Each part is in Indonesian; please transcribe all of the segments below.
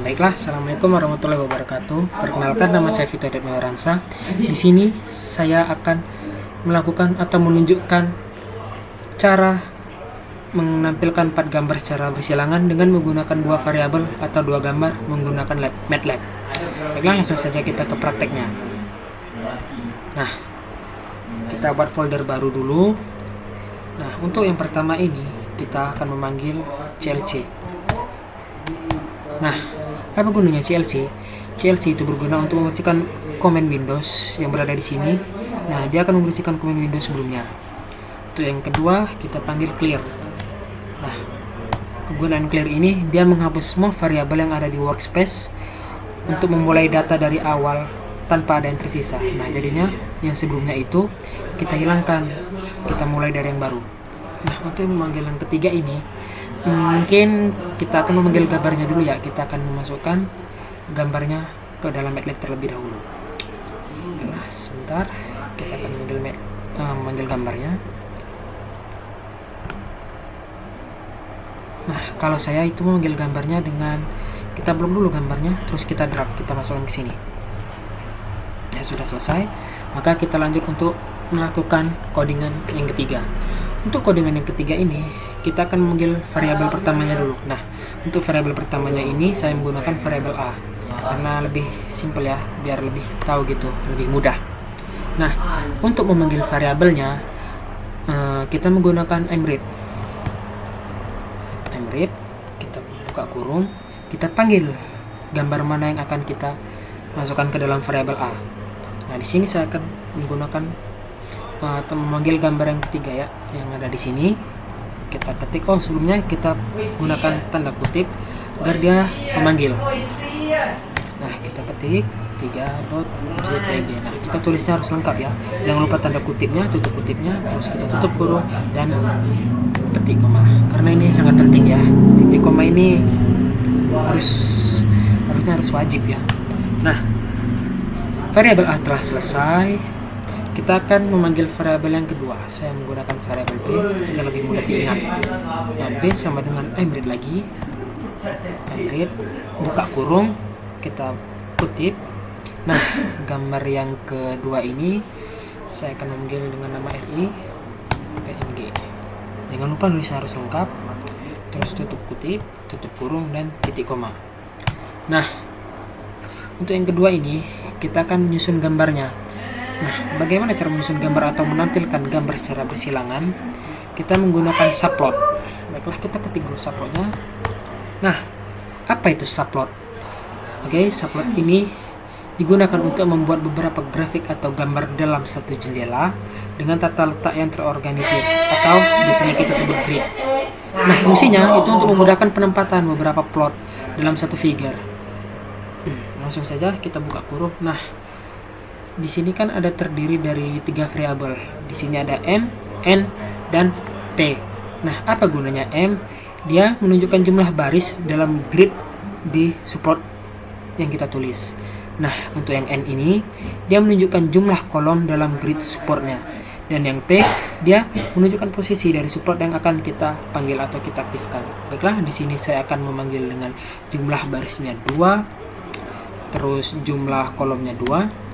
Baiklah, assalamualaikum warahmatullahi wabarakatuh. Perkenalkan, nama saya Vito Detmayoransa. Di sini saya akan melakukan atau menunjukkan cara menampilkan 4 gambar secara bersilangan dengan menggunakan 2 variabel atau 2 gambar menggunakan MATLAB. Baiklah, langsung saja kita ke prakteknya. Nah, kita buat folder baru dulu. Nah, untuk yang pertama ini kita akan memanggil CLC. Nah, apa gunanya CLC? CLC itu berguna untuk membersihkan komen Windows yang berada di sini. Nah, dia akan membersihkan komen Windows sebelumnya. Untuk yang kedua, kita panggil clear. Nah, kegunaan clear ini dia menghapus semua variabel yang ada di workspace untuk memulai data dari awal tanpa ada yang tersisa. Nah, jadinya yang sebelumnya itu kita hilangkan, kita mulai dari yang baru. Nah, untuk memanggil yang ketiga ini, mungkin kita akan memanggil gambarnya dulu ya. Kita akan memasukkan gambarnya ke dalam MATLAB terlebih dahulu. Nah, sebentar, kita akan memanggil gambarnya. Nah, kalau saya itu memanggil gambarnya dengan kita blok dulu gambarnya, terus kita drag, kita masukkan ke sini. Ya, sudah selesai. Maka kita lanjut untuk melakukan codingan yang ketiga. Untuk codingan yang ketiga ini, kita akan memanggil variabel pertamanya dulu. Nah, untuk variabel pertamanya ini saya menggunakan variabel A karena lebih simple ya, biar lebih tahu gitu, lebih mudah. Nah, untuk memanggil variabelnya kita menggunakan mread. Kita buka kurung, kita panggil gambar mana yang akan kita masukkan ke dalam variabel A. Nah, di sini saya akan menggunakan atau memanggil gambar yang ketiga ya, yang ada di sini. Kita ketik, sebelumnya kita gunakan tanda kutip agar dia memanggil. Nah, kita ketik 3.jpg. Nah, kita tulisnya harus lengkap ya, jangan lupa tanda kutipnya, tutup kutipnya, terus kita tutup kurung dan titik koma, karena ini sangat penting ya. Titik koma ini harusnya wajib ya. Nah, variabel A telah selesai. Kita akan memanggil variabel yang kedua. Saya menggunakan variabel B agar lebih mudah diingat. Nah, B sama dengan mread lagi. Mread, buka kurung, kita kutip. Nah, gambar yang kedua ini saya akan memanggil dengan nama RI PNG. Jangan lupa nulisnya harus lengkap. Terus tutup kutip, tutup kurung, dan titik koma. Nah, untuk yang kedua ini kita akan menyusun gambarnya. Nah, bagaimana cara menyusun gambar atau menampilkan gambar secara bersilangan? Kita menggunakan subplot. Baiklah, kita ketik dulu subplotnya. Nah, apa itu subplot? Oke, subplot ini digunakan untuk membuat beberapa grafik atau gambar dalam satu jendela dengan tata letak yang terorganisir atau biasanya kita sebut grid. Nah, fungsinya itu untuk memudahkan penempatan beberapa plot dalam satu figure. Langsung saja kita buka kurung. Nah, di sini kan ada terdiri dari 3 variabel. Di sini ada M, N, dan P. Nah, apa gunanya M? Dia menunjukkan jumlah baris dalam grid di support yang kita tulis. Nah, untuk yang N ini, dia menunjukkan jumlah kolom dalam grid supportnya. Dan yang P, dia menunjukkan posisi dari support yang akan kita panggil atau kita aktifkan. Baiklah, di sini saya akan memanggil dengan jumlah barisnya 2, terus jumlah kolomnya 2,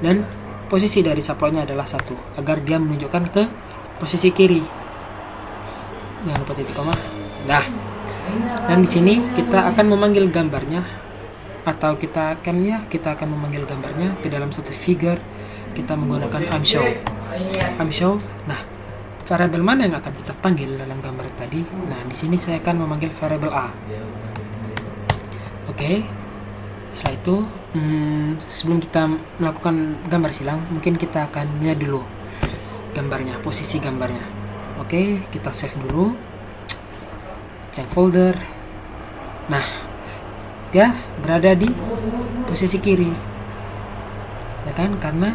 dan posisi dari subplotnya adalah 1, agar dia menunjukkan ke posisi kiri. Jangan lupa titik koma. Nah, dan di sini kita akan memanggil gambarnya, atau kita akan memanggil gambarnya ke dalam satu figure. Kita menggunakan amshow. Nah, variabel mana yang akan kita panggil dalam gambar tadi? Nah, di sini saya akan memanggil variabel A. Oke. Setelah itu, sebelum kita melakukan gambar silang, mungkin kita akan lihat dulu gambarnya, posisi gambarnya. Oke, kita save dulu, cek folder. Nah, dia berada di posisi kiri, ya kan? Karena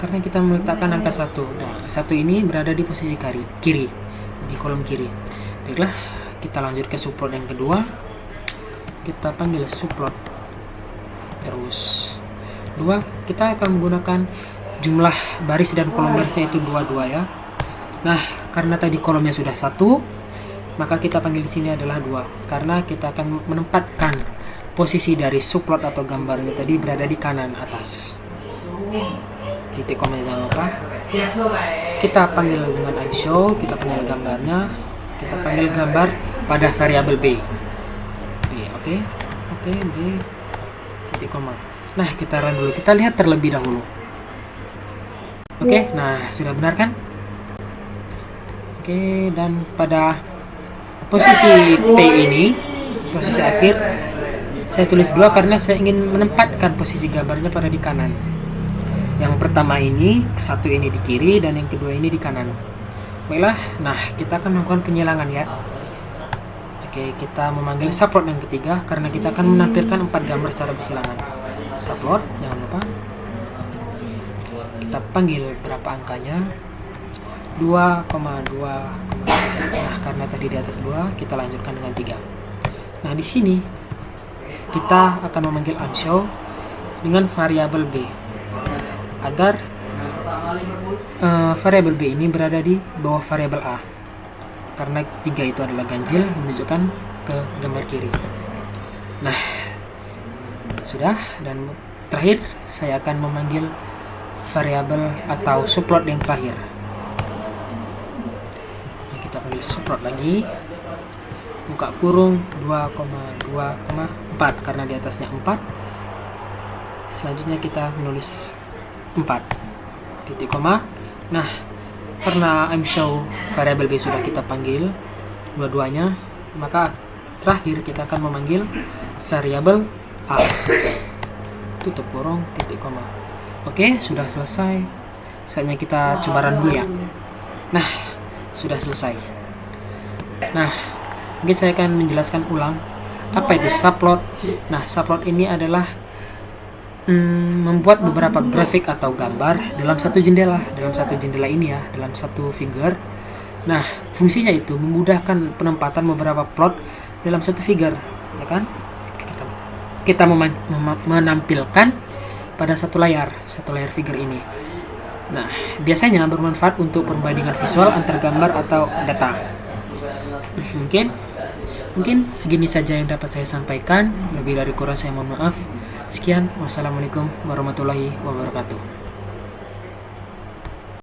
kita meletakkan angka 1. Nah, 1 ini berada di posisi kiri, di kolom kiri. Baiklah, kita lanjut ke subplot yang kedua. Kita panggil subplot. Terus 2, kita akan menggunakan jumlah baris dan kolom barisnya itu 22 ya. Nah, karena tadi kolomnya sudah 1, maka kita panggil di sini adalah 2 karena kita akan menempatkan posisi dari subplot atau gambarnya tadi berada di kanan atas. Titik koma jangan lupa. Kita panggil dengan ImShow, kita panggil gambarnya, kita panggil gambar pada variabel B. Oke, B titik koma. Nah, kita run dulu. Kita lihat terlebih dahulu. Oke, nah sudah benar kan? Oke, dan pada posisi P ini, posisi akhir, saya tulis 2 karena saya ingin menempatkan posisi gambarnya pada di kanan. Yang pertama ini, satu ini di kiri dan yang kedua ini di kanan. Baiklah, nah kita akan melakukan penyilangan ya. Oke, kita memanggil subplot yang ketiga karena kita akan menampilkan 4 gambar secara bersilangan. Subplot, jangan lupa. Kita panggil berapa angkanya? 2,2,3. Nah, karena tadi di atas 2, kita lanjutkan dengan 3. Nah, di sini kita akan memanggil ImShow dengan variabel B agar variabel B ini berada di bawah variabel A. Karena 3 itu adalah ganjil menunjukkan ke gambar kiri. Nah, sudah, dan terakhir saya akan memanggil variabel atau subplot yang terakhir. Nah, kita panggil subplot lagi, buka kurung 2,2,4 karena di atasnya 4. Selanjutnya kita menulis 4 titik koma. Nah, karena ImShow variabel B sudah kita panggil dua-duanya, maka terakhir kita akan memanggil variabel A, tutup kurung titik koma. Oke, sudah selesai. Saatnya kita coba run dulu ya. Nah, sudah selesai. Nah, mungkin saya akan menjelaskan ulang apa itu subplot. Nah, subplot ini adalah membuat beberapa grafik atau gambar dalam satu jendela. Dalam satu jendela ini ya, dalam satu figure. Nah, fungsinya itu memudahkan penempatan beberapa plot dalam satu figure, ya kan? Kita menampilkan pada satu layar figure ini. Nah, biasanya bermanfaat untuk perbandingan visual antar gambar atau data. Mungkin segini saja yang dapat saya sampaikan. Lebih dari kurang saya mohon maaf. Sekian, wassalamualaikum warahmatullahi wabarakatuh.